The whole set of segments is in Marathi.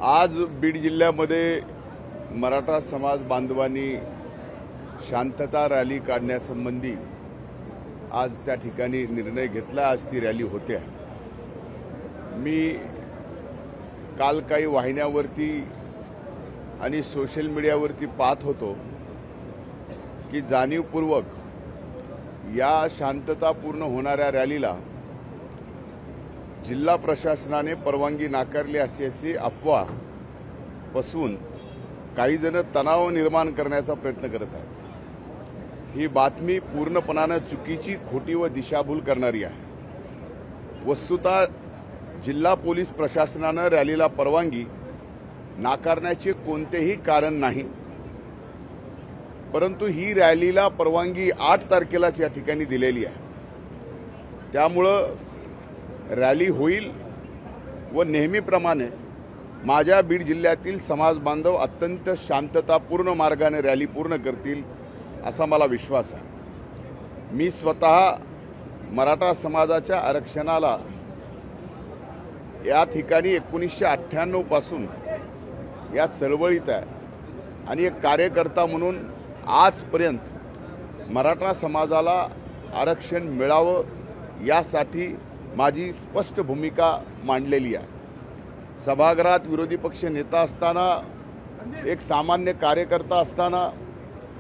आज बीड जिल्ह्यामध्ये मराठा समाज बांधवांनी शांतता रॅली काढण्यासंबंधी आज त्या ठिकाणी निर्णय घेतला। आज ती रॅली होते। मी काल काही वाहिन्यावरती आणि सोशल मीडियावरती पाहत होतो की जाणीवपूर्वक या शांततापूर्ण होणाऱ्या रॅलीला जिल्हा प्रशासनाने परवानगी नाकारली असल्याची अफवा पसवून काही जण तणाव निर्माण करण्याचा प्रयत्न करत आहेत। ही बातमी पूर्णपणाने चुकीची, खोटी व दिशाभूल करणारी आहे। वस्तुतः जिल्हा पोलीस प्रशासनाने रॅलीला परवानगी नाकारण्याचे कोणतेही कारण नाही, परंतु ही रॅलीला परवानगी 8 तारखेलाच या ठिकाणी दिलेली आहे। त्यामुळे रॅली होईल व नेहमीप्रमाणे माझ्या बीड जिल्ह्यातील समाज बांधव अत्यंत शांततापूर्ण मार्गाने रॅली पूर्ण करतील असा मला विश्वास आहे। मी स्वतः मराठा समाजाच्या आरक्षणाला या ठिकाणी 1998 पासून या चळवळीत आहे आणि एक कार्यकर्ता म्हणून आजपर्यंत मराठा समाजाला आरक्षण मिळावं यासाठी माझी स्पष्ट भूमिका मांडलेली आहे। सभागृहात विरोधी पक्ष नेता असताना, एक सामान्य कार्यकर्ता असताना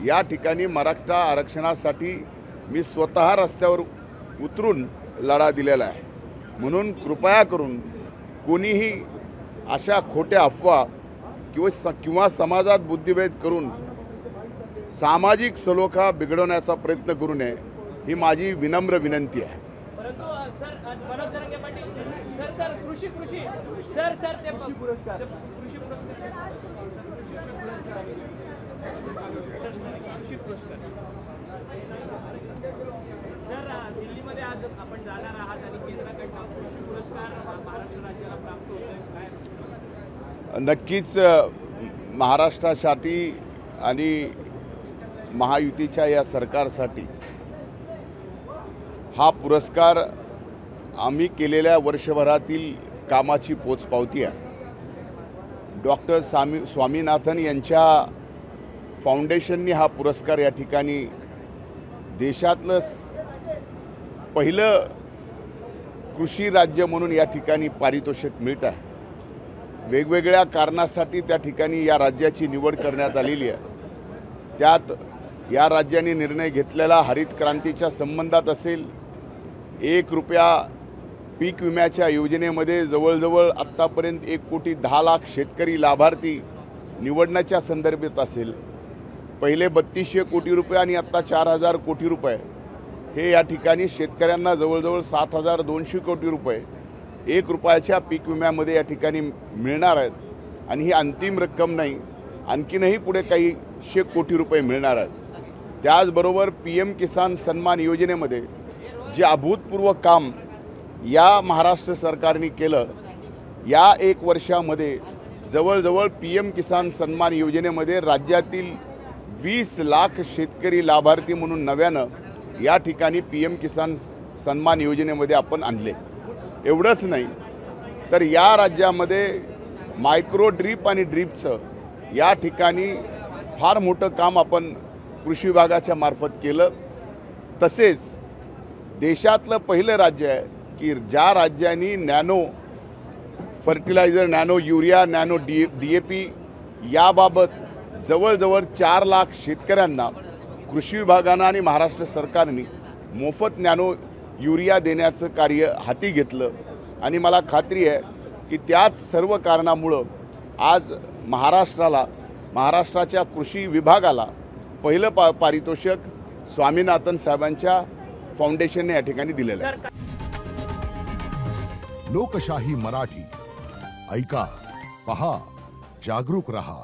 या ठिकाणी मराठा आरक्षणासाठी मी स्वतः रस्त्यावर उतरून लढा दिलेला आहे। म्हणून कृपया करून कोणीही अशा खोट्या अफवा किंवा समाजात बुद्धिभेद करून सामाजिक सलोखा बिघडवण्याचा प्रयत्न करू नये, ही माझी विनम्र विनंती आहे। दिल्लीमध्ये आज आपण जाणार आहात आणि केंद्राकडून कृषी पुरस्कार महाराष्ट्र राज्याला प्राप्त होतोय। नक्कीच महाराष्ट्रासाठी आणि महायुतीच्या या सरकारसाठी हा पुरस्कार आम्ही केलेल्या वर्षभरातील कामाची पोचपावती आहे। डॉक्टर स्वामीनाथन यांच्या फाउंडेशनने हा पुरस्कार या ठिकाणी देशातलं पहिलं कृषी राज्य म्हणून या ठिकाणी पारितोषिक मिळत आहे। वेगवेगळ्या कारणासाठी त्या ठिकाणी या राज्याची निवड करण्यात आलेली आहे। त्यात या राज्याने निर्णय घेतलेला हरित क्रांतीच्या संबंधात असेल, 1 रुपया पीक विम्याच्या योजनेमध्ये जवळजवळ आत्तापर्यंत 1,10,00,000 शेतकरी लाभार्थी निवडण्याच्या संदर्भात असेल, पहिले 3200 कोटी रुपये आणि आत्ता 4,000 कोटी रुपये हे या ठिकाणी शेतकऱ्यांना जवळजवळ 7,200 कोटी रुपये 1 रुपयाच्या पीक विम्यामध्ये या ठिकाणी मिळणार आहेत। आणि ही अंतिम रक्कम नाही, आणखीनही पुढे काही 100 कोटी रुपये मिळणार आहेत। त्याचबरोबर PM किसान सन्मान योजनेमध्ये जे अभूतपूर्व काम या महाराष्ट्र सरकारने केलं, या 1 वर्षामध्ये जवळजवळ PM किसान सन्मान योजनेमध्ये राज्यातील 20 लाख शेतकरी लाभार्थी म्हणून नव्यानं या ठिकाणी PM किसान सन्मान योजनेमध्ये आपण आणले। एवढंच नाही तर या राज्यामध्ये मायक्रो ड्रीप आणि ड्रीपचं या ठिकाणी फार मोठं काम आपण कृषी विभागाच्या मार्फत केलं। तसेच देशातलं पहिलं राज्य आहे की ज्या राज्यांनी nano fertiliser, nano urea, nano DAP याबाबत जवळजवळ 4 लाख शेतकऱ्यांना कृषी विभागानं आणि महाराष्ट्र सरकारने मोफत नॅनो युरिया देण्याचं कार्य हाती घेतलं। आणि मला खात्री आहे की त्याच सर्व कारणामुळं आज महाराष्ट्राच्या कृषी विभागाला पहिलं पारितोषिक स्वामीनाथन साहेबांच्या फाउंडेशनने या ठिकाणी दिलेलं आहे। लोकशाही मराठी ऐका, पहा, जागरूक रहा।